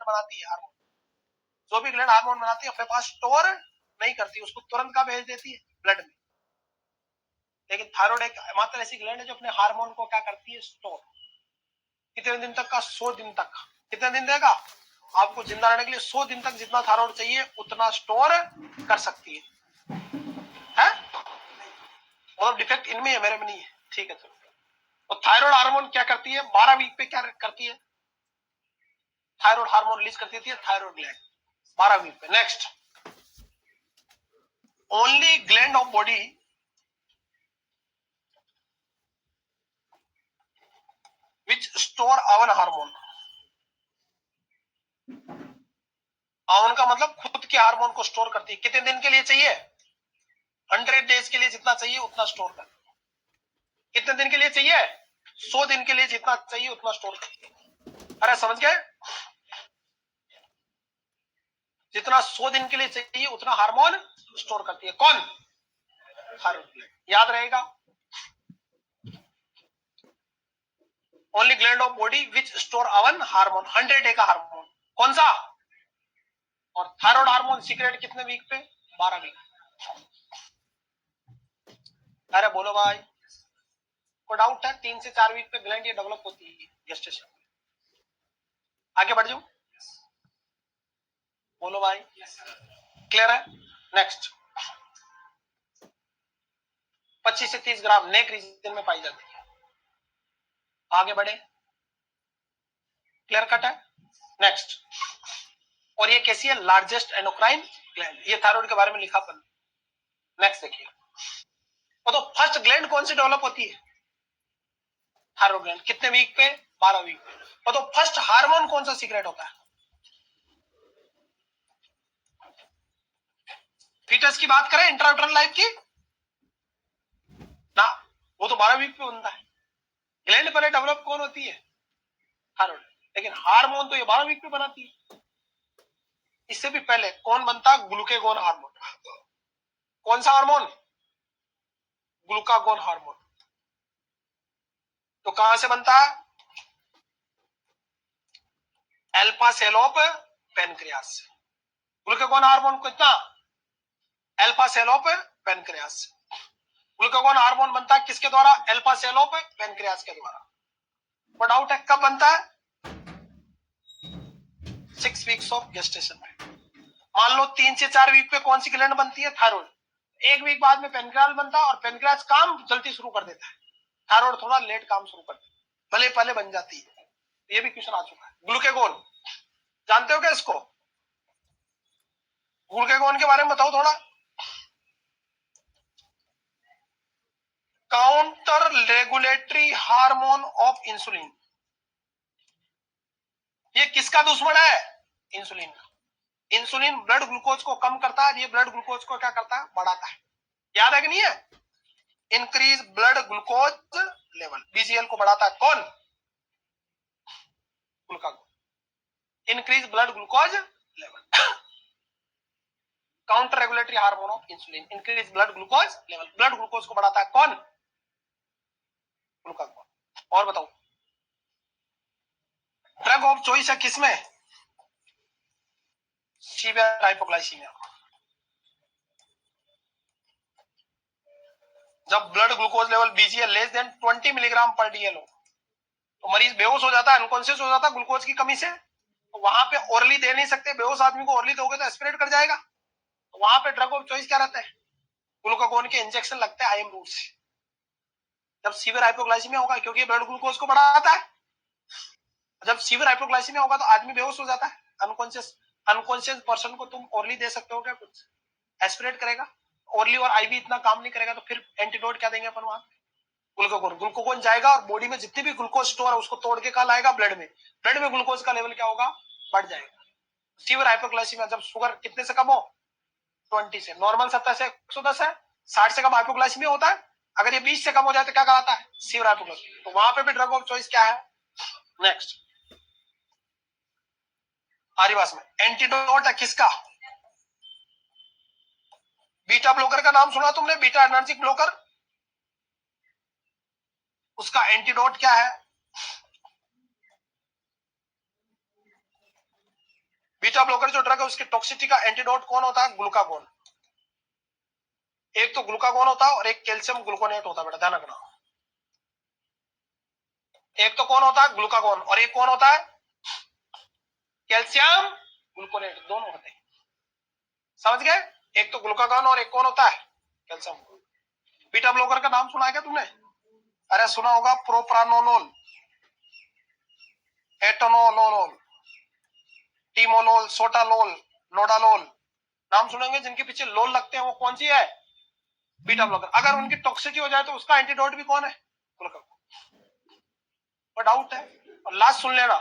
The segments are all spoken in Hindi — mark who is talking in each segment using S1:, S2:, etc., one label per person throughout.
S1: बनाती है हार्मोन, जो भी ग्लैंड हार्मोन बनाती है अपने पास स्टोर नहीं करती, उसको तुरंत का भेज देती है ब्लड में। लेकिन थायराइड एक मात्र ऐसी ग्लैंड है जो अपने हार्मोन को क्या करती है, स्टोर। कितने दिन तक का, 100 दिन तक। कितने दिन देगा आपको जिंदा रहने के लिए? 100 दिन तक जितना थायराइड चाहिए उतना स्टोर कर सकती है? मतलब डिफेक्ट इनमें है, मेरे में नहीं है, ठीक है। चलो, तो थायराइड हार्मोन क्या करती है, 12 वीक पे क्या करती है, थायराइड हार्मोन रिलीज कर देती है थायराइड ग्लैंड 12 वीक पे। Next, only gland of body which store आवन हार्मोन। आवन का मतलब खुद के हार्मोन को स्टोर करती है। कितने दिन के लिए चाहिए? 100 डेज के लिए जितना चाहिए उतना स्टोर कर। कितने दिन के लिए चाहिए? 100 दिन के लिए जितना चाहिए उतना स्टोर कर। अरे समझ गए? जितना 100 दिन के लिए चाहिए उतना हार्मोन स्टोर करती है। कौन? थायराइड। याद रहेगा। Only gland of body which store आवन हार्मोन, 100 डे का हार्मोन। कौन सा? और थायराइड हार्मोन सीक्रेट कितने वीक पे? 12 वीक। अरे बोलो भाई, कोई डाउट है? 3 से 4 वीक पे ग्लैंड ये डेवलप होती है गेस्टेशन। आगे बढ़ जाओ, बोलो भाई, क्लियर है? नेक्स्ट, 25 से 30 ग्राम नेक रीजन में पाई जाती है। आगे बढ़े, क्लियर कट है? नेक्स्ट, और ये कैसी है? Largest endocrine gland. ये थायराइड के बारे में लिखा अपन। नेक्स्ट देखिए, तो फर्स्ट ग्लैंड कौन सी डेवलप होती है? Thyroid gland. कितने वीक पे? 12 वीक पे। तो फर्स्ट हार्मोन कौन सा सीक्रेट होता है? फीटस की बात करें, इंट्रायूटरल लाइफ की ना, वो तो 12 वीक पे बनता है। ग्लैंड पहले डेवलप कौन होती है? थायराइड। लेकिन हार्मोन तो ये 12 वीक पे बनाती है। इससे भी पहले कौन बनता? Glucagon hormone. कौन सा हार्मोन? Glucagon hormone. तो कहां से बनता है? अल्फा सेल ऑफ पेनक्रियास से। ग्लूकागोन हार्मोन कितना? अल्फा सेल ऑफ पेनक्रियास से। ग्लूकागोन हार्मोन बनता है किसके द्वारा? अल्फा सेल ऑफ पेनक्रियास के द्वारा। वो डाउट है कब बनता है? 6 वीक्स ऑफ गेस्टेशन में। मान लो 3 से 4 वीक पे कौन सी ग्लैंड बनती है? थायराइड। 1 वीक बाद में पेनक्रियास बनता है और पेनक्रियास काम जल्दी शुरू कर देता है, थायराइड थोड़ा लेट काम शुरू करता है, भले पहले बन जाती है। ये भी क्वेश्चन आ चुका है। ग्लूकेगोन जानते हो क्या इसको? ग्लूकेगोन के बारे में बताओ थोड़ा। Counter regulatory hormone of insulin. ये किसका दुश्मन है? इंसुलिन का। इंसुलिन ब्लड ग्लूकोज को कम करता है, ये ब्लड ग्लूकोज को क्या करता है? बढ़ाता है। याद है कि नहीं है? Increase blood glucose level, BGL को बढ़ाता है कौन? Glucagon. Increase blood glucose level. Counter regulatory hormone of insulin, increase blood glucose level. Blood glucose को बढ़ाता है कौन? ग्लूकागोन। और बताओ, ड्रग ऑफ चॉइस है किसमें? Severe hypoglycaemia. जब blood glucose level BGL less than 20 milligram per DL हो तो मरीज बेहोश हो जाता है, अनकॉन्शियस हो जाता है ग्लूकोज की कमी से। तो वहां पे ओरली दे नहीं सकते, बेहोश आदमी को ओरली दोगे तो एस्पिरेट कर जाएगा। तो वहां पे ड्रग ऑफ चॉइस क्या रहता है? ग्लूकागोन के इंजेक्शन लगते हैं आईएम रूट से, जब सीवियर हाइपोग्लाइसीमिया होगा, क्योंकि ब्लड ग्लूकोज को बढ़ाता है। जब सीवियर हाइपोग्लाइसीमिया होगा तो आदमी बेहोश हो जाता है, अनकॉन्शियस। अनकॉन्शियस पर्सन को तुम ओरली दे सकते हो क्या? कुछ एस्पिरेट करेगा? ओरली और आईवी इतना काम नहीं करेगा, तो फिर एंटीडोट क्या देंगे अपन वहां? ग्लूकागोन। ग्लूकागोन जाएगा और बॉडी में जितनी भी ग्लूकोज स्टोर है उसको तोड़ के कहा लाएगा ब्लड में। ब्लड में ग्लूकोज का लेवल क्या होगा? बढ़ जाएगा। सीवियर हाइपोग्लाइसीमिया जब शुगर कितने से कम हो? 20 से। नॉर्मल 70 से 110 है, 60 से कम हाइपोग्लाइसीमिया होता है। अगर ये 20 से कम हो जाए तो क्या कहलाता है? Severe hypoglycaemia. तो वहां पे भी ड्रग ऑफ चॉइस क्या है? नेक्स्ट, आरिवास में एंटीडोट है किसका? बीटा ब्लॉकर का नाम सुना तुमने? बीटा एनर्जिक ब्लॉकर, उसका एंटीडोट क्या है? बीटा ब्लॉकर जो ड्रग है उसकी टॉक्सिसिटी का एंटीडोट कौन होता है? ग्लूकागोन। एक तो ग्लूकागोन होता है और एक कैल्शियम ग्लूकोनेट होता है बेटा, ध्यान रखना। एक तो कौन होता है? ग्लूकागोन, और एक कौन होता है? कैल्शियम ग्लूकोनेट, दोनों होते हैं, समझ गए? एक तो ग्लूकागोन और एक कौन होता है? कैल्शियम। बीटा ब्लॉकर का नाम सुना है क्या तुमने? अरे सुना होगा, प्रोप्रानोलोल, एटोनोलोल, टीमोलोल, सोटालोल, नोडालोल, नाम सुनेंगे जिनके पीछे लोल लगते हैं, वो कौन सी है? Beta blocker. अगर उनकी टॉक्सिसिटी हो जाए तो उसका एंटीडोट भी कौन है? और डाउट है। और लास्ट सुन लेना,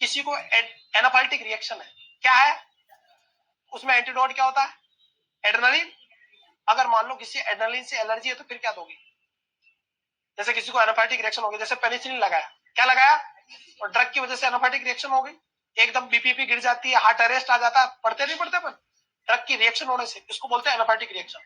S1: किसी को एनाफाइलेटिक रिएक्शन है, क्या है उसमें एंटीडोट क्या होता है? एड्रेनलिन। अगर मान लो किसी एड्रेनलिन से एलर्जी है तो फिर क्या दोगी? जैसे किसी को एनाफाइलेटिक रिएक्शन हो गई, जैसे पेनिसिलिन लगाया, क्या लगाया, और ड्रग की वजह से एनाफाइलेटिक रिएक्शन हो गई, एकदम बीपीपी गिर जाती है, हार्ट अरेस्ट आ जाता है, पढ़ते नहीं पढ़ते, पर ड्रग की रिएक्शन होने से इसको बोलते हैं एनाफाइलेटिक रिएक्शन।